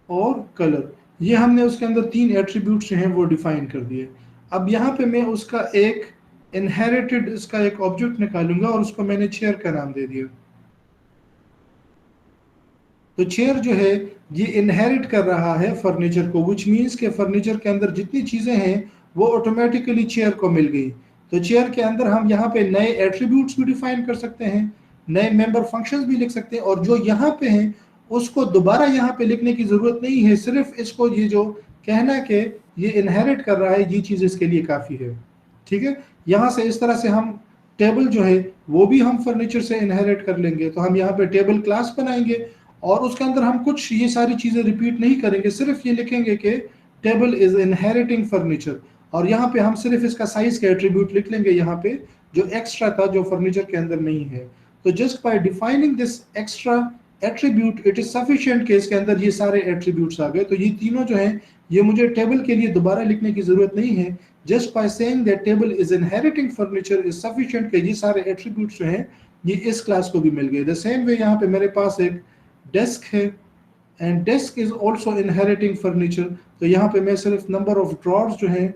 और कलर। ये हमने उसके अंदर तीन एट्रीब्यूट्स जो हैं वो डिफाइन कर दिए। अब यहाँ पे मैं उसका एक इनहेरिटेड इसका एक ऑब्जेक्ट निकालूंगा और उसको मैंने चेयर का नाम दे दिया। तो चेयर जो है ये इनहेरिट कर रहा है फर्नीचर को, विच मीन्स के फर्नीचर के अंदर जितनी चीजें हैं वो ऑटोमेटिकली चेयर को मिल गई। तो चेयर के अंदर हम यहाँ पे नए एट्रीब्यूट्स भी डिफाइन कर सकते हैं, नए मेंबर फंक्शंस भी लिख सकते हैं, और जो यहाँ पे हैं उसको दोबारा यहाँ पे लिखने की जरूरत नहीं है। सिर्फ इसको ये जो कहना कि ये इनहेरिट कर रहा है ये चीज इसके लिए काफी है। ठीक है, यहाँ से इस तरह से हम टेबल जो है वो भी हम फर्नीचर से इनहेरिट कर लेंगे। तो हम यहाँ पे टेबल क्लास बनाएंगे और उसके अंदर हम कुछ ये सारी चीजें रिपीट नहीं करेंगे, सिर्फ ये लिखेंगे कि टेबल इज इनहेरिटिंग फर्नीचर, और यहाँ पे हम सिर्फ इसका साइज का एट्रीब्यूट लिख लेंगे यहाँ पे जो एक्स्ट्रा था जो फर्नीचर के अंदर नहीं है। तो just bye defining this extra attribute it is sufficient कि इसके अंदर ये सारे एट्रीब्यूट्स आ गए। तो ये तीनों जो हैं ये मुझे टेबल के लिए दोबारा लिखने की जरूरत नहीं है। Just by saying that table is inheriting furniture is sufficient कि ये सारे एट्रीब्यूट्स जो हैं ये इस क्लास को भी मिल गए। द सेम वे यहाँ पे मेरे पास एक डेस्क है and desk is also inheriting furniture. तो यहाँ पे मैं सिर्फ नंबर ऑफ ड्रॉर्स जो हैं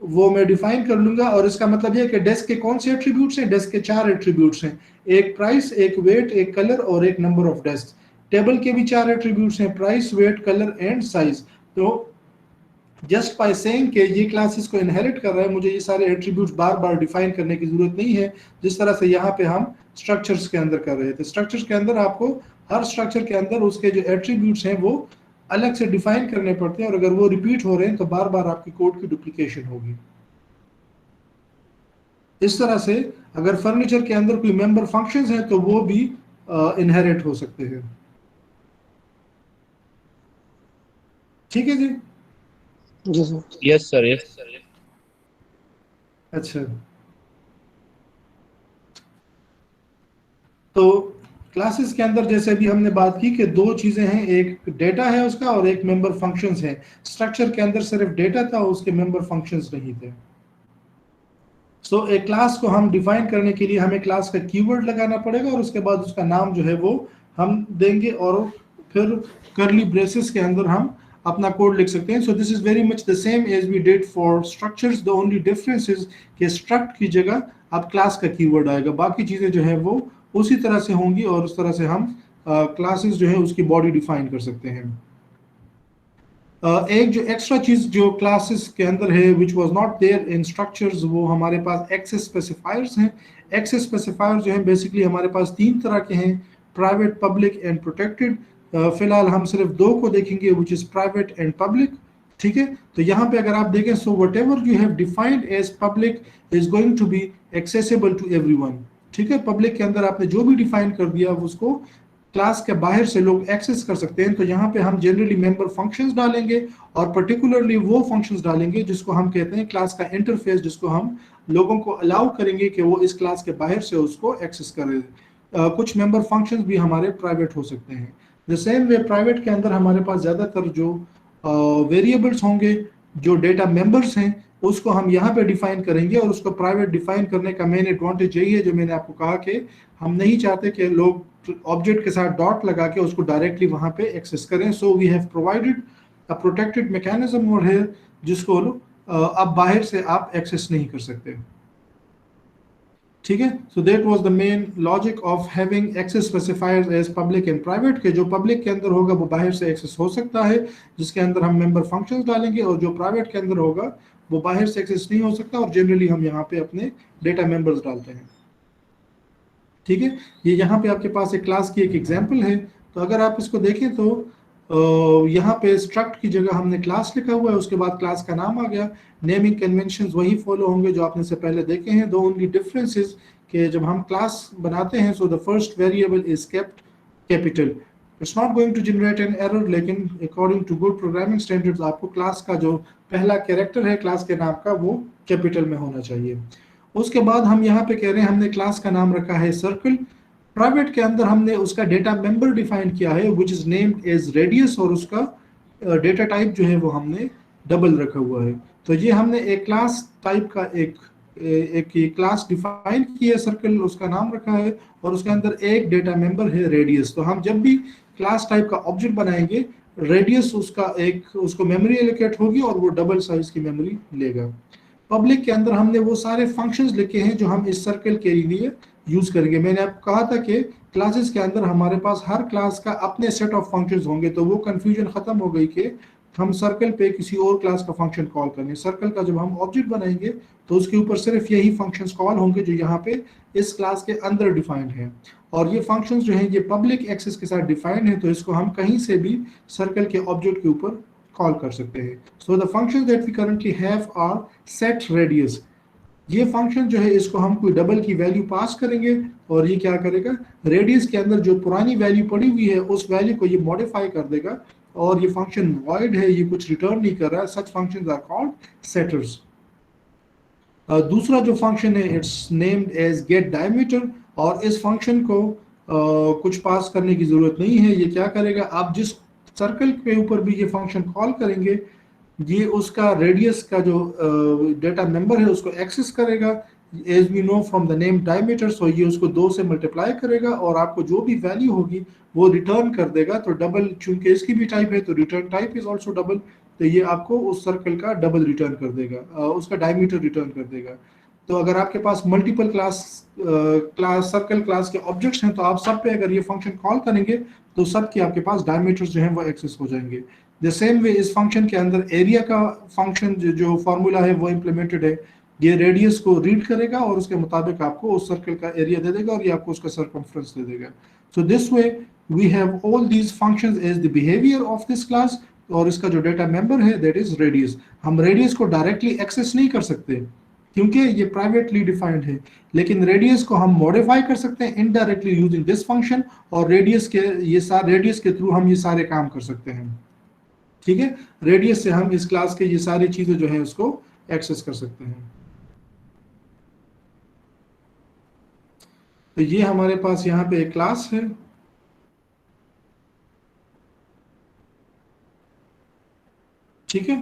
वो मैं डिफाइन कर लूंगा, और इसका मतलब यह कि डेस्क के कौन से एट्रीब्यूट्स हैं, डेस्क के 4 एट्रीब्यूट्स हैं, एक प्राइस, एक वेट, एक कलर और एक नंबर ऑफ डेस्क। टेबल के भी 4 एट्रीब्यूट्स हैं, price, weight, colour and size. तो जस्ट बाय सेइंग कि ये क्लास इसको इनहेरिट कर रहा है मुझे ये सारे एट्रीब्यूट्स बार बार डिफाइन करने की जरूरत नहीं है, जिस तरह से यहाँ पे हम स्ट्रक्चर्स के अंदर कर रहे थे। स्ट्रक्चर्स के अंदर आपको हर स्ट्रक्चर के अंदर उसके जो एट्रीब्यूट्स हैं वो अलग से डिफाइन करने पड़ते हैं, और अगर वो रिपीट हो रहे हैं तो बार बार आपकी कोड की डुप्लीकेशन होगी। इस तरह से अगर फर्नीचर के अंदर कोई मेंबर फंक्शंस हैं तो वो भी इनहेरिट हो सकते हैं। ठीक है जी, यस सर, यस सर। अच्छा, तो क्लासेस के अंदर जैसे भी हमने बात की कि दो चीजें हैं, एक डेटा है उसका और एक मेंबर फंक्शंस है। स्ट्रक्चर के अंदर सिर्फ डेटा था, उसके मेंबर फंक्शंस नहीं थे। सो एक क्लास को हम डिफाइन करने के लिए हमें क्लास का कीवर्ड लगाना पड़ेगा और उसके बाद उसका नाम जो है वो हम देंगे और फिर करली ब्रेसेस के अंदर हम अपना कोड लिख सकते हैं. So this is very much the same as we did for structures. The only difference is कि स्ट्रक्ट की जगह अब क्लास का कीवर्ड आएगा, बाकी चीज़ें जो है वो उसी तरह से होंगी और उस तरह से हम क्लासेस जो है उसकी बॉडी डिफाइन कर सकते हैं. एक जो एक्स्ट्रा चीज जो क्लासेस के अंदर है which was not there in structures, वो हमारे पास एक्सेस स्पेसिफायर्स हैं. एक्सेस स्पेसिफायर्स जो हैं बेसिकली हमारे पास तीन तरह के हैं, प्राइवेट, पब्लिक एंड प्रोटेक्टेड. फिलहाल हम सिर्फ दो को देखेंगे which is private and public. ठीक है, तो यहाँ पे अगर आप देखें, so whatever you have defined as public is going to be accessible to everyone. ठीक है, पब्लिक के अंदर आपने जो भी डिफाइन कर दिया उसको क्लास के बाहर से लोग एक्सेस कर सकते हैं. तो यहाँ पे हम जनरली मेंबर फंक्शंस डालेंगे और पर्टिकुलरली वो फंक्शंस डालेंगे जिसको हम कहते हैं क्लास का इंटरफेस, जिसको हम लोगों को अलाउ करेंगे कि वो इस क्लास के बाहर से उसको एक्सेस करें. कुछ मेंबर फंक्शंस भी हमारे प्राइवेट हो सकते हैं. द सेम वे प्राइवेट के अंदर हमारे पास ज़्यादातर जो वेरिएबल्स होंगे, जो डेटा मेंबर्स हैं, उसको हम यहाँ पे डिफाइन करेंगे. और उसको प्राइवेट डिफाइन करने का मेन एडवांटेज यही है जो मैंने आपको कहा कि हम नहीं चाहते कि लोग ऑब्जेक्ट के साथ डॉट लगा के उसको डायरेक्टली वहां पे एक्सेस करें. So we have provided a protected mechanism over here जिसको अब बाहर से आप एक्सेस नहीं कर सकते. ठीक है, so that was the main logic of having access specifiers as public and private, के जो पब्लिक के अंदर होगा वो बाहर से एक्सेस हो सकता है जिसके अंदर हम मेंबर फंक्शंस डालेंगे, और जो प्राइवेट के अंदर होगा वो बाहर से एक्सेस नहीं हो सकता. और जनरली हम यहाँ पे अपने डेटा मेंबर्स डालते हैं. ठीक है, ये यहाँ पे आपके पास एक क्लास की एक एग्जांपल है. तो अगर आप इसको देखें तो यहाँ पे स्ट्रक्ट की जगह हमने क्लास लिखा हुआ है, उसके बाद क्लास का नाम आ गया. नेमिंग कन्वेंशंस वही फॉलो होंगे जो आपने से पहले देखे हैं. दो ओनली डिफरेंस इज कि जब हम क्लास बनाते हैं so the first variable is kept capital. It's not going to generate an error, लेकिन according to good programming standards आपको क्लास का जो पहला कैरेक्टर है क्लास के नाम का वो कैपिटल में होना चाहिए. उसके बाद हम यहाँ पे कह रहे हैं हमने क्लास का नाम रखा है सर्कल. प्राइवेट के अंदर हमने उसका डेटा मेंबर डिफाइन किया है which is named as radius, और उसका डेटा टाइप जो है वो हमने डबल रखा हुआ है. तो ये हमने एक क्लास टाइप का एक क्लास डिफाइन की है सर्कल, उसका नाम रखा है और उसके अंदर एक डेटा मेंबर है रेडियस. तो हम जब भी क्लास टाइप का ऑब्जेक्ट बनाएंगे, रेडियस उसको मेमोरी एलोकेट होगी और वो डबल साइज की मेमोरी लेगा. पब्लिक के अंदर हमने वो सारे फंक्शंस लिखे हैं जो हम इस सर्कल के लिए यूज करेंगे. मैंने आपको कहा था कि क्लासेस के अंदर हमारे पास हर क्लास का अपने सेट ऑफ फंक्शंस होंगे, तो वो कंफ्यूजन खत्म हो गई कि हम सर्कल पे किसी और क्लास का फंक्शन कॉल करें. सर्कल का जब हम ऑब्जेक्ट बनाएंगे तो उसके ऊपर सिर्फ यही फंक्शंस कॉल होंगे जो यहाँ पे इस क्लास के अंदर डिफाइंड हैं. और ये फंक्शंस जो हैं ये पब्लिक एक्सेस के साथ डिफाइंड है, तो इसको हम कहीं से भी सर्कल के ऑब्जेक्ट के ऊपर कॉल कर सकते हैं. So the functions that we currently have are set radius. ये फंक्शन जो है इसको हम कोई डबल की वैल्यू पास करेंगे और ये क्या करेगा, रेडियस के अंदर जो पुरानी वैल्यू पड़ी हुई है उस वैल्यू को ये मॉडिफाई कर देगा. और ये फंक्शन वॉइड है, ये कुछ रिटर्न नहीं कर रहा है. Such functions are called setters. दूसरा जो फंक्शन है it's named as get diameter, और इस फंक्शन को कुछ पास करने की जरूरत नहीं है. ये क्या करेगा, आप जिस सर्कल के ऊपर भी ये फंक्शन कॉल करेंगे ये उसका रेडियस का जो डेटा मेंबर है उसको एक्सेस करेगा as we know from the name diameter. So ये उसको 2 से मल्टीप्लाई करेगा और आपको जो भी वैल्यू होगी वो रिटर्न कर देगा. तो डबल, चूंकि इसकी भी टाइप है तो return type is also double, तो ये आपको उस सर्कल का डबल रिटर्न कर देगा, उसका डायमीटर रिटर्न कर देगा. तो अगर आपके पास मल्टीपल सर्कल क्लास के ऑब्जेक्ट्स हैं तो आप सब पे अगर ये फंक्शन कॉल करेंगे तो सब के आपके पास डायमीटर्स जो हैं वो एक्सेस हो जाएंगे. द सेम वे इस फंक्शन के अंदर एरिया का फंक्शन जो फॉर्मूला है वो इम्प्लीमेंटेड है. ये रेडियस को रीड करेगा और उसके मुताबिक आपको उस सर्कल का एरिया दे देगा और ये आपको उसका सर्कमफ्रेंस दे देगा. So this way we have all these functions as the behaviour of this class. और इसका जो डेटा मेंबर है दैट इज रेडियस. हम रेडियस को डायरेक्टली एक्सेस नहीं कर सकते क्योंकि ये प्राइवेटली डिफाइंड है, लेकिन रेडियस को हम मॉडिफाई कर सकते हैं इनडायरेक्टली यूजिंग दिस फंक्शन, और रेडियस के थ्रू हम ये सारे काम कर सकते हैं. ठीक है, रेडियस से हम इस क्लास के ये सारी चीजें जो है उसको एक्सेस कर सकते हैं. तो ये हमारे पास यहाँ पे एक क्लास है. ठीक है,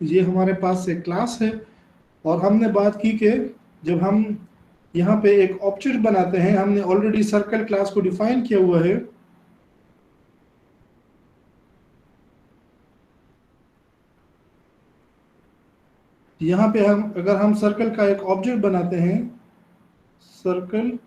ये हमारे पास एक क्लास है और हमने बात की कि जब हम यहाँ पे एक ऑब्जेक्ट बनाते हैं, हमने ऑलरेडी सर्कल क्लास को डिफाइन किया हुआ है। यहाँ पे अगर हम सर्कल का एक ऑब्जेक्ट बनाते हैं, सर्कल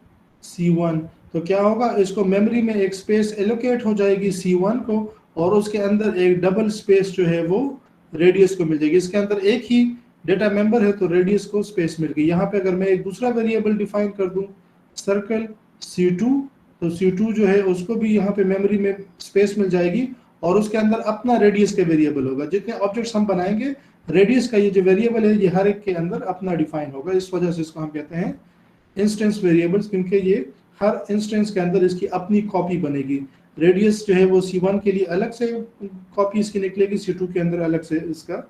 C1, तो क्या होगा, इसको मेमोरी में एक स्पेस एलोकेट हो जाएगी C1 को, और उसके अंदर एक डबल स्पेस जो है वो रेडियस को मिल जाएगी। इसके अंदर एक ही डेटा मेंबर है तो रेडियस को स्पेस मिल गई। यहाँ पे अगर मैं एक दूसरा वेरिएबल डिफाइन कर दूं, सर्कल C2, तो C2 जो है उसको भी यहाँ पे मेमोरी में स्पेस मिल जाएगी और उसके अंदर अपना रेडियस के वेरिएबल होगा। जितने ऑब्जेक्ट्स हम बनाएंगे, रेडियस का ये जो वेरिएबल है ये हर एक के अंदर अपना डिफाइन होगा। इस वजह से इसको हम कहते हैं इंस्टेंस वेरिएबल्स, क्योंकि ये हर इंस्टेंस के अंदर इसकी अपनी कॉपी बनेगी। रेडियस जो है वो C1 के लिए अलग से कॉपी इसकी निकलेगी, C2 के अंदर अलग से इसका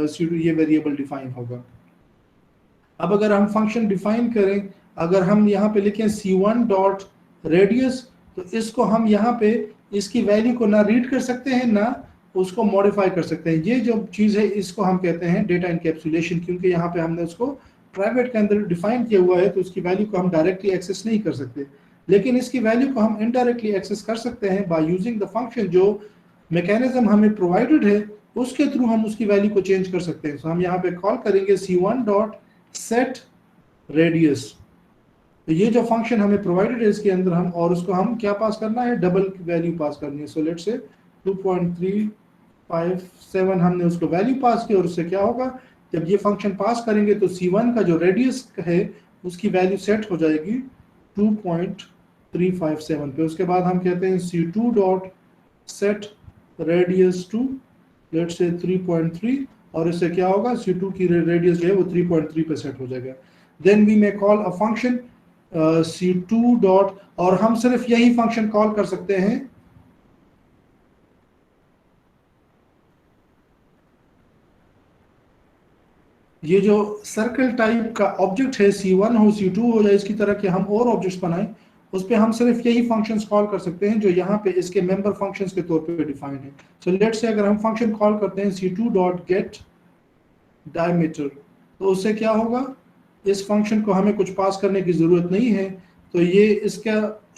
C2 ये वेरिएबल डिफाइन होगा। अब अगर हम फंक्शन डिफाइन करें, अगर हम यहाँ पे लिखें C1 डॉट रेडियस, तो इसको हम यहाँ पे इसकी वैल्यू को ना रीड कर सकते हैं ना उसको मॉडिफाई कर सकते हैं। ये जो चीज़ है इसको हम कहते हैं डेटा इनकैप्सुलेशन, क्योंकि यहाँ पे हमने उसको प्राइवेट के अंदर डिफाइन किया हुआ है तो उसकी वैल्यू को हम डायरेक्टली एक्सेस नहीं कर सकते, लेकिन इसकी वैल्यू को हम इनडायरेक्टली एक्सेस कर सकते हैं बाय यूजिंग द फंक्शन। जो मैकेनिज्म हमें प्रोवाइडेड है उसके थ्रू हम उसकी वैल्यू को चेंज कर सकते हैं। तो हम यहाँ पे कॉल करेंगे C1 डॉट सेट रेडियस, तो ये जो फंक्शन हमें प्रोवाइडेड है इसके अंदर हम, और उसको हम क्या पास करना है, डबल वैल्यू पास करनी है। सो लेट्स से 2.357 हमने उसको वैल्यू पास की, और उससे क्या होगा, जब ये फंक्शन पास करेंगे तो C1 का जो रेडियस है उसकी वैल्यू सेट हो जाएगी 2.357 पे। उसके बाद हम कहते हैं C2 dot set radius to let's say 3.3, और इससे क्या होगा, C2 की रेडियस जो है वो 3.3 पे सेट हो जाएगा। Then we may call a function C2 dot, और हम सिर्फ यही फंक्शन कॉल कर सकते हैं ये जो सर्कल टाइप का ऑब्जेक्ट है, C1 हो C2 हो या इसकी तरह के हम और ऑब्जेक्ट्स बनाएं, उस पर हम सिर्फ यही फंक्शंस कॉल कर सकते हैं जो यहाँ पे इसके मेंबर फंक्शंस के तौर पे डिफाइन है। सो लेट्स से अगर हम फंक्शन कॉल करते हैं C2 डॉट गेट डायमीटर, तो उससे क्या होगा, इस फंक्शन को हमें कुछ पास करने की जरूरत नहीं है, तो ये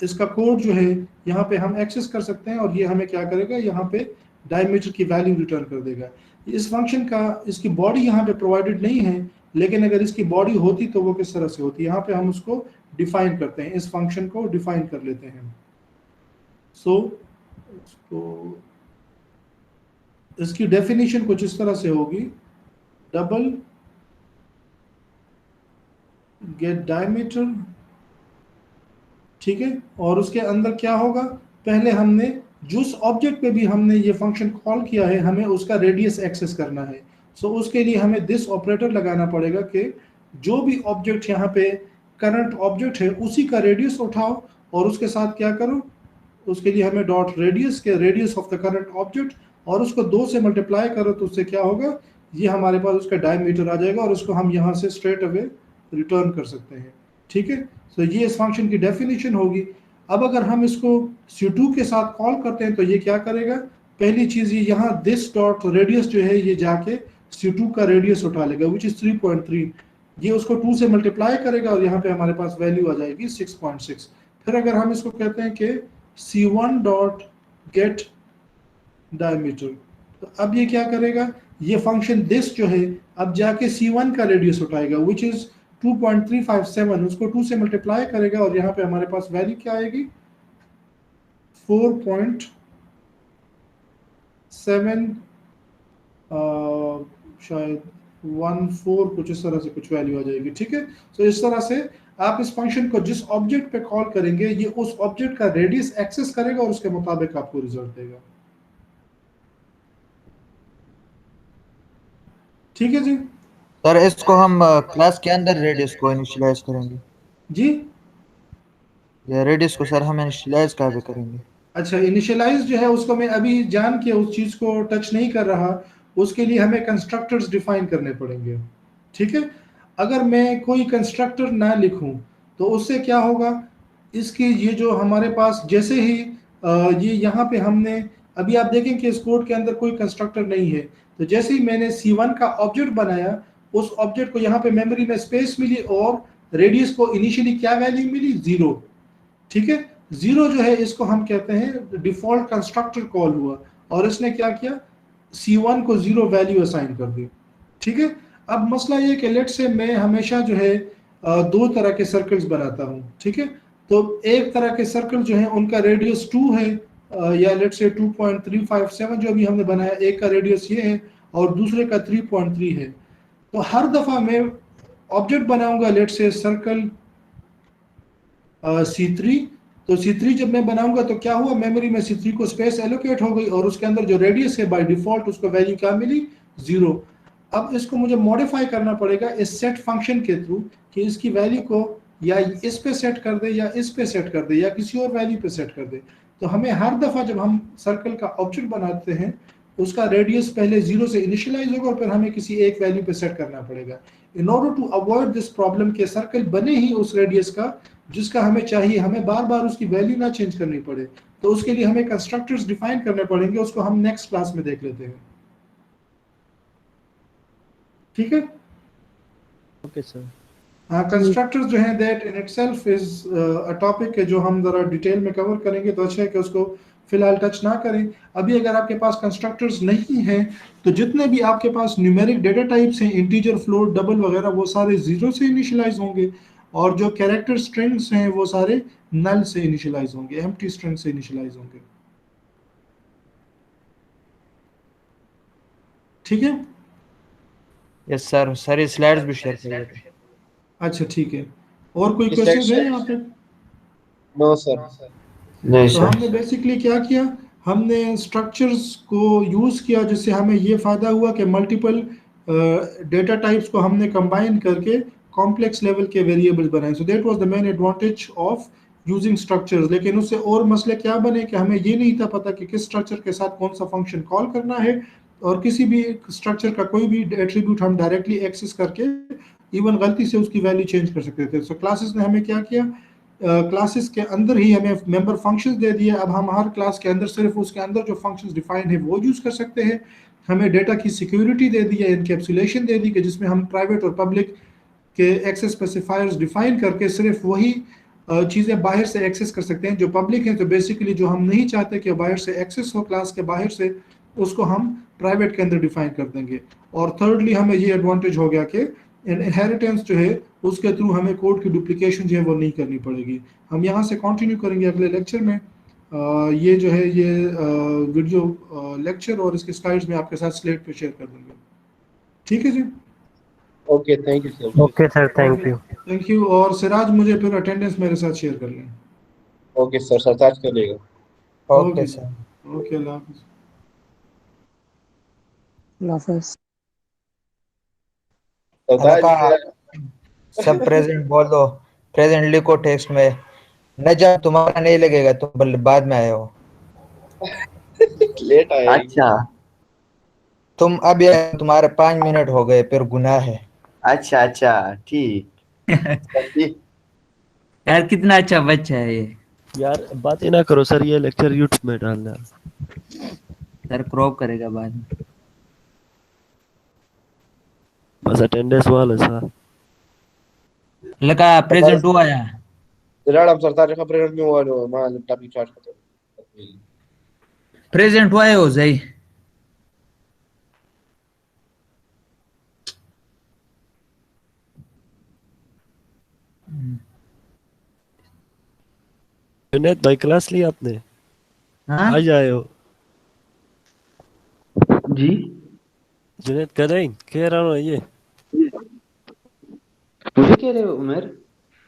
इसका कोड जो है यहाँ पे हम एक्सेस कर सकते हैं, और ये हमें क्या करेगा, यहाँ पे डायमीटर की वैल्यू रिटर्न कर देगा। इस फंक्शन का इसकी बॉडी यहाँ पे प्रोवाइडेड नहीं है, लेकिन अगर इसकी बॉडी होती तो वो किस तरह से होती, यहाँ पे हम उसको डिफाइन करते हैं, इस फंक्शन को डिफाइन कर लेते हैं। इसकी डेफिनेशन कुछ इस तरह से होगी, डबल गेट डायमीटर, ठीक है, और उसके अंदर क्या होगा, पहले हमने जिस ऑब्जेक्ट पे भी हमने ये फंक्शन कॉल किया है हमें उसका रेडियस एक्सेस करना है। सो उसके लिए हमें दिस ऑपरेटर लगाना पड़ेगा कि जो भी ऑब्जेक्ट यहाँ पे करंट ऑब्जेक्ट है उसी का रेडियस उठाओ और उसके साथ क्या करो, उसके लिए हमें डॉट रेडियस के radius of the current object, और उसको 2 से मल्टीप्लाई करो, तो उससे क्या होगा, ये हमारे पास उसका डायमीटर आ जाएगा और उसको हम यहाँ से स्ट्रेट अवे रिटर्न कर सकते हैं। ठीक है, तो ये इस फंक्शन की डेफिनेशन होगी। अब अगर हम इसको C2 के साथ कॉल करते हैं तो ये क्या करेगा, पहली चीज ये यहाँ दिस डॉट रेडियस जो है ये जाके C2 का रेडियस उठा लेगा विच इज 3.3, ये उसको 2 से मल्टीप्लाई करेगा और यहाँ पे हमारे पास वैल्यू आ जाएगी 6.6। फिर अगर हम इसको कहते हैं कि C1 डॉट गेट डायमीटर, तो अब ये क्या करेगा, ये फंक्शन दिस जो है अब जाके C1 का रेडियस उठाएगा विच इज 2.357, उसको 2 से मल्टीप्लाई करेगा और यहाँ पे हमारे पास वैल्यू क्या आएगी 4.7 शायद 14 कुछ इस तरह से कुछ वैल्यू आ जाएगी। ठीक है, तो इस तरह से आप इस फंक्शन को जिस ऑब्जेक्ट पे कॉल करेंगे ये उस ऑब्जेक्ट का रेडियस एक्सेस करेगा और उसके मुताबिक आपको रिजल्ट देगा। ठीक है जी, सर इसको हम क्लास के अंदर रेडियस को इनिशियलाइज करेंगे जी या रेडियस को सर हम इनिशियलाइज कहाँ पे करेंगे? अच्छा, इनिशियलाइज जो है उसको मैं अभी जान के उस चीज को टच नहीं कर रहा, उसके लिए हमें कंस्ट्रक्टर्स डिफाइन करने पड़ेंगे। ठीक है, अगर मैं कोई कंस्ट्रक्टर ना लिखूं तो उससे क्या होगा, इसकी ये जो हमारे पास जैसे ही ये यहाँ पे हमने अभी आप देखें कि इस कोड के अंदर कोई कंस्ट्रक्टर नहीं है। तो जैसे ही मैंने C1 का ऑब्जेक्ट बनाया, उस ऑब्जेक्ट को यहाँ पे मेमोरी में स्पेस मिली और रेडियस को इनिशियली क्या वैल्यू मिली, 0। ठीक है, 0 जो है इसको हम कहते हैं डिफॉल्ट कंस्ट्रक्टर कॉल हुआ और इसने क्या किया, C1 को 0 वैल्यू असाइन कर दी। ठीक है, अब मसला ये कि लेट से मैं हमेशा जो है दो तरह के सर्कल्स बनाता हूँ। ठीक है, तो एक तरह के सर्कल जो है उनका रेडियस 2 है, या लेट से 2.357 जो अभी हमने बनाया, एक का रेडियस ये है और दूसरे का 3.3 है। तो हर दफा मैं ऑब्जेक्ट बनाऊंगा लेट से सर्कल C3। तो C3 जब मैं बनाऊंगा तो क्या हुआ, मेमोरी में C3 को स्पेस एलोकेट हो गई और उसके अंदर जो रेडियस है बाय डिफॉल्ट उसको वैल्यू क्या मिली, 0। अब इसको मुझे मॉडिफाई करना पड़ेगा इस सेट फंक्शन के थ्रू कि इसकी वैल्यू को या इस पे सेट कर दे या इस पे सेट कर दे या किसी और वैल्यू पे सेट कर दे। तो हमें हर दफा जब हम सर्कल का ऑब्जेक्ट बनाते हैं उसका रेडियस पहले 0 से इनिशियलाइज होगा और फिर हमें किसी एक वैल्यू पे सेट करना पड़ेगा in order to avoid this problem के सर्कल बने ही उस रेडियस का जिसका हमें चाहिए, हमें बार बार उसकी वैल्यू ना चेंज करनी पड़े। तो उसके लिए हमें कंस्ट्रक्टर्स डिफाइन करने पड़ेंगे, उसको हम नेक्स्ट क्लास में देख लेते हैं। ठीक है, ओके सर। हाँ, कंस्ट्रक्टर्स जो हैं that in itself is a topic है जो हम जरा डिटेल में कवर करेंगे, तो अच्छा है कि उसको फिलहाल टच ना करें। अभी अगर आपके पास कंस्ट्रक्टर्स नहीं हैं तो जितने भी आपके पास न्यूमेरिक डेटा टाइप्स हैं, इंटीजर, फ्लोट, डबल वगैरह, वो सारे 0 से इनिशियलाइज होंगे और जो कैरेक्टर स्ट्रिंग्स हैं वो सारे नल से इनिशियलाइज होंगे, एम्प्टी स्ट्रिंग से इनिशियलाइज होंगे। ठीक है, यस सर। सर स्लाइड्स भी शेयर करिए। अच्छा ठीक है। और कोई इस क्वेश्चन slide है यहाँ पे? No sir. नहीं तो सर। हमने बेसिकली क्या किया, हमने स्ट्रक्चर्स को यूज़ किया जिससे हमें ये फ़ायदा हुआ कि मल्टीपल डेटा टाइप्स को हमने कंबाइन करके कॉम्प्लेक्स लेवल के वेरिएबल्स बनाए। सो that was the main advantage of using structures. लेकिन उससे और मसले क्या बने कि हमें ये नहीं था पता कि किस स्ट्रक्चर के साथ कौन सा फंक्शन कॉल करना है, और किसी भी स्ट्रक्चर का कोई भी एट्रीब्यूट हम डायरेक्टली एक्सेस करके इवन गलती से उसकी वैल्यू चेंज कर सकते थे। सो क्लासेस ने हमें क्या किया, क्लासेस के अंदर ही हमें मेंबर फंक्शंस दे दिए। अब हम हर क्लास के अंदर सिर्फ उसके अंदर जो फंक्शंस डिफाइन है वो यूज़ कर सकते हैं। हमें डेटा की सिक्योरिटी दे दी है, इनकैप्सुलेशन दे दी कि जिसमें हम प्राइवेट और पब्लिक के एक्सेस स्पेसिफायर्स डिफाइन करके सिर्फ वही चीज़ें बाहर से एक्सेस कर सकते हैं जो पब्लिक हैं। तो बेसिकली जो हम नहीं चाहते कि बाहर से एक्सेस हो क्लास के बाहर से, उसको हम प्राइवेट के अंदर डिफाइन कर देंगे। और थर्डली हमें ये एडवांटेज हो गया कि इनहेरिटेंस जो है उसके थ्रू हमें कोड की डुप्लीकेशन जो है वो नहीं करनी पड़ेगी। हम यहाँ से कंटिन्यू करेंगे अगले लेक्चर में। ये जो है ये वीडियो लेक्चर और इसके स्लाइड्स में आपके साथ स्लेट पे शेयर कर दूंगा। ठीक है जी, okay, thank you sir. Okay sir, thank you. Thank you. और सिराज मुझे फिर अटेंडेंस मेरे साथ शेयर कर लें। ओके सर, सरताज करेगा। Okay sir. ओके, अल्लाह हाफिज़। हाफिज। सरताज रका सब प्रेजेंट बोल दो। प्रेजेंट लिखो टेक्स्ट में। नजम तुम्हारा नहीं लगेगा, तुम बाद में आए हो। लेट आया। अच्छा तुम अब ये तुम्हारे 5 मिनट हो गए, फिर गुनाह है। अच्छा अच्छा ठीक। यार कितना अच्छा बच्चा है ये। यार बातें ना करो सर, ये लेक्चर यूट्यूब में डालना। सर क्रॉप करेगा बाद में। बस अटेंडेंस वाला सर। लगा प्रेजेंट हुआ या जरा हम सरताज का प्रेजेंट में हुआ जो मां लैपटॉप की चार्ज करते। प्रेजेंट हुआ है हो जाई। जुनैद भाई क्लास ली आपने? हाँ आज आए हो? जी जुनैद करें कह रहा हूँ ये मुझे कह रहे हो उमेर?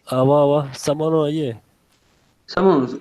आवा आवा सामान ये Somos,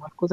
Marcos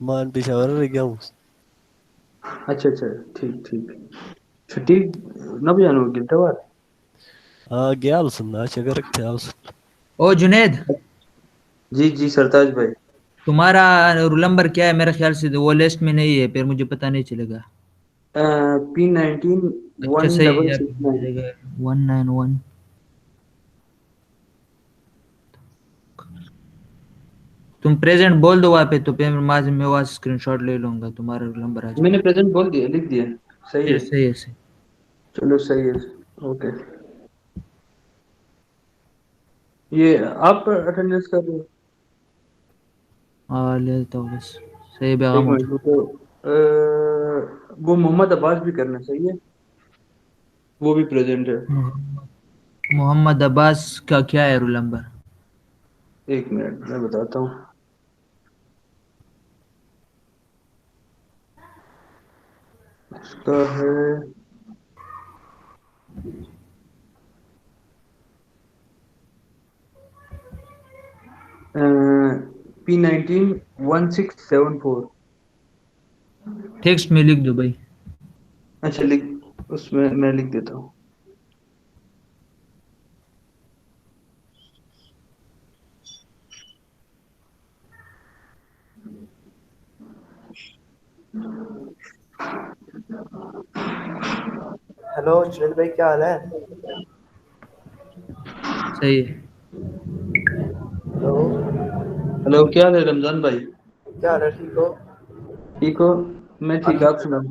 मान पेशावर रह गया हूँ। अच्छा अच्छा ठीक ठीक छुट्टी न भी जानो गिल्ट वार हाँ गया सुनना शगर रखते हैं। ओ जुनेद, जी जी सरताज भाई तुम्हारा रोल नंबर क्या है? मेरे ख्याल से वो लिस्ट में नहीं है, फिर मुझे पता नहीं चलेगा। P19 अच्छा सही है, 1669 191। तुम प्रेजेंट बोल दो वहाँ पे, तो फिर मैं वहाँ स्क्रीनशॉट ले लूंगा, तुम्हारा रोल नंबर आ मैंने प्रेजेंट बोल दिया, लिख दिया। सही जाएगा। है। सही है सही। चलो सही है। ओके, ये आप अटेंडेंस कर रहे हो? हाँ लेता हूँ बस। सही बेगम एक मिनट रुको। वो मोहम्मद अब्बास भी करना, सही है, वो भी प्रेजेंट है। मोहम्मद अब्बास का क्या है रोल नंबर? एक मिनट मैं बताता हूँ। उसका है P191674। टेक्स्ट में लिख दो भाई। अच्छा, लिख, उसमें मैं लिख देता हूँ। हेलो जुनेद भाई, क्या हाल है? सही है। हेलो, हेलो, क्या हाल है रमजान भाई? क्या हाल है? ठीक हो? ठीक हो? मैं ठीक, आप सुनाओ।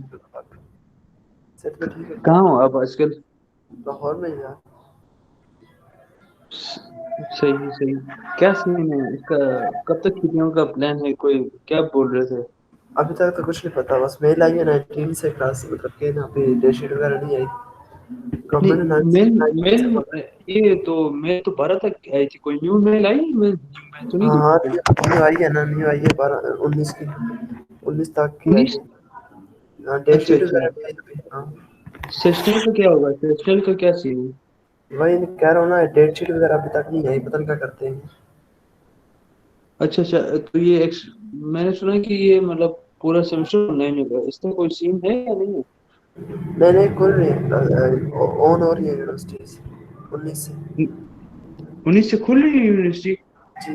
सेट पे ठीक है? कहाँ हो आप आजकल? लाहौर में ही यार। सही है, सही। क्या सीन है इसका? कब तक छुट्टियों का प्लान है? कोई क्या बोल रहे थे? अभी तक तो कुछ नहीं पता, बस मेल आई है 19 से क्लास, मतलब के यहाँ पे डेट शीट वगैरह नहीं आई। नहीं, गवर्नमेंट ने मेल 19 मेल से बोला। ये तो मेल तो 12 तक आई थी। कोई न्यू मेल आई? मैं तो नहीं हाँ देखी हाँ, कोई। न्यू आई है ना, न्यू आई है 12 19 की, 19 तक की आई 19? है। हाँ, डेट अच्छा शीट अच्छा। वगैरह भी आई अभी। हाँ, सेस्टल का क्या होगा? सेस्टल का क्या सीन है? वही मैं कह रहा हूँ ना, डेट शीट वगैरह अभी तक नहीं आई, पता नहीं क्या करते हैं। अच्छा अच्छा, तो मैंने सुना कि ये मतलब पूरा सेमेस्टर ऑनलाइन होगा, इसका कोई सीन है या नहीं है? नहीं नहीं, खुल रही है, ऑन हो रही है यूनिवर्सिटीज 19 से। 19 से खुल रही है यूनिवर्सिटी? जी,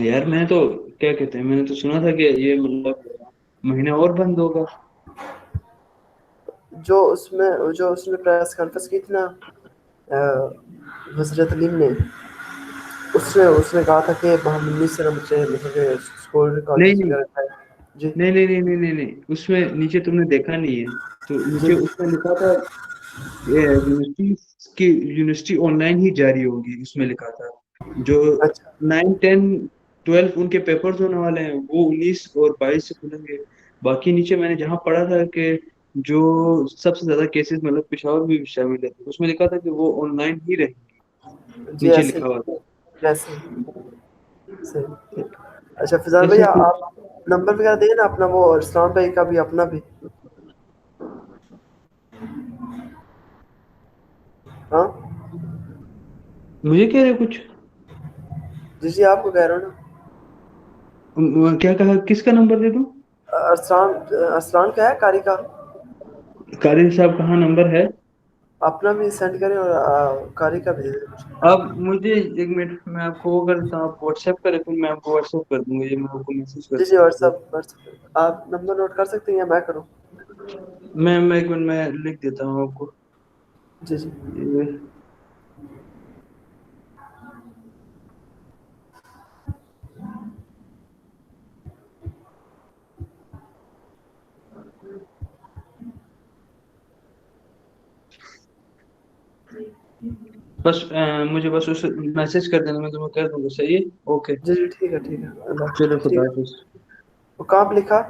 यार मैंने तो, क्या कहते हैं, मैंने तो सुना था कि ये मतलब महीना और बंद होगा। जो उसने प्रेस कॉन्फ्रेंस की थी ना, हजरत अलीम ने, उसने उसने कहा था कि हम 19 से ना बच्चे, मतलब कि स्कूल नहीं कॉलेज नहीं वगैरह जाए। जी नहीं नहीं नहीं नहीं नहीं नहीं, उसमें नीचे तुमने देखा नहीं है? तो नीचे जी। उसमें लिखा था यूनिवर्सिटी की, यूनिवर्सिटी ऑनलाइन ही जारी होगी, उसमें लिखा था। जो अच्छा 9, 10, 12 उनके पेपर्स होने वाले हैं वो 19 और 22 से खुलेंगे। बाकी नीचे मैंने जहाँ पढ़ा था कि जो सबसे ज्यादा केसेस मतलब पेशावर में भी शामिल है, तो उसमें लिखा था कि वो ऑनलाइन ही रहेंगी। जी, नीचे ऐसे लिखा हुआ था। ऐसे सही। अच्छा फिजान भाई, ऐसे तो आप नंबर वगैरह दिए ना अपना, वो इस्लाम भाई का भी, अपना भी। हाँ मुझे कह रहे कुछ? जी जी, आपको कह रहा हूँ ना। क्या कहा? किसका नंबर दे दूं? अरसलान, अरसलान का है, कारी का। कारी साहब कहाँ नंबर है? अपना भी सेंड करें और कारी का भी दे दें। आप मुझे एक मिनट, मैं आपको वो कर देता हूँ, आप व्हाट्सएप करें, फिर मैं आपको व्हाट्सएप कर दूंगा, ये मैं आपको मैसेज कर जी जी, दूंगा तो। व्हाट्सअप आप नंबर नोट कर सकते हैं या मैं करूँ? मैं एक मिनट मैं लिख देता हूँ आपको। जी जी। ये बस मुझे बस उस मैसेज कर देना, मैं तुम्हें कर दूंगा, सही है? ओके, जी जी, ठीक है ठीक है, अल्लाह चलो हाफिज़, ठीक खुदा है। हाफिज। वो कहाँ पे लिखा?